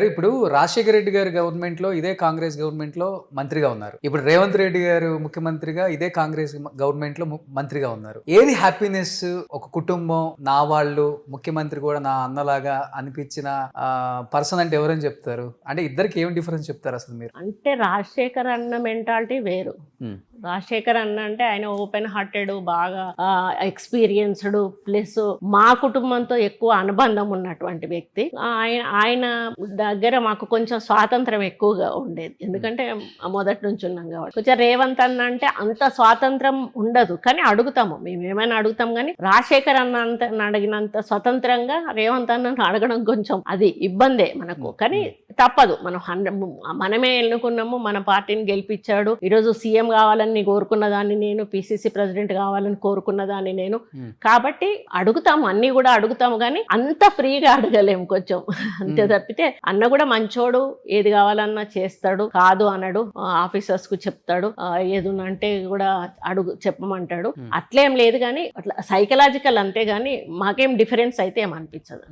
ఇప్పుడు రాజశేఖర రెడ్డి గారి గవర్నమెంట్ లో ఇదే కాంగ్రెస్ గవర్నమెంట్ లో మంత్రిగా ఉన్నారు. ఇప్పుడు రేవంత్ రెడ్డి గారు ముఖ్యమంత్రిగా ఇదే కాంగ్రెస్ గవర్నమెంట్ లో మంత్రిగా ఉన్నారు. ఏది హ్యాపీనెస్? ఒక కుటుంబం, నా వాళ్ళు, ముఖ్యమంత్రి కూడా నా అన్నలాగా అనిపించిన పర్సన్ అంటే ఎవరని చెప్తారు? అంటే ఇద్దరికి ఏం డిఫరెన్స్ చెప్తారు అసలు మీరు? అంటే రాజశేఖర్ అన్న మెంటాలిటీ వేరు. రాజశేఖర్ అన్న అంటే ఆయన ఓపెన్ హార్టెడ్, బాగా ఎక్స్పీరియన్స్డ్, ప్లస్ మా కుటుంబంతో ఎక్కువ అనుబంధం ఉన్నటువంటి వ్యక్తి. ఆయన దగ్గర మాకు కొంచెం స్వాతంత్రం ఎక్కువగా ఉండేది, ఎందుకంటే మొదటి నుంచి ఉన్నాం కాబట్టి. కొంచెం రేవంత్ అన్న అంటే అంత స్వాతంత్రం ఉండదు, కానీ అడుగుతాము, మేము ఏమైనా అడుగుతాం. కానీ రాజశేఖర్ అన్న అడిగినంత స్వతంత్రంగా రేవంత్ అన్నను అడగడం కొంచెం అది ఇబ్బందే మనకు. కానీ తప్పదు, మనమే ఎన్నుకున్నాము, మన పార్టీని గెలిపించాడు. ఈరోజు సీఎం కావాలని కోరుకున్న దాన్ని నేను, పిసిసి ప్రెసిడెంట్ కావాలని కోరుకున్న దాన్ని నేను. కాబట్టి అడుగుతాము, అన్ని కూడా అడుగుతాము, కానీ అంత ఫ్రీగా అడగలేము కొంచెం, అంతే తప్పితే. అన్న కూడా మంచోడు, ఏది కావాలన్నా చేస్తాడు, కాదు అనడు, ఆఫీసర్స్ కు చెప్తాడు, ఏదునంటే కూడా చెప్పమంటాడు. అట్లేం లేదు, కానీ అట్లా సైకలాజికల్ అంతే, గానీ మాకేం డిఫరెన్స్ అయితే ఏమనిపించదు.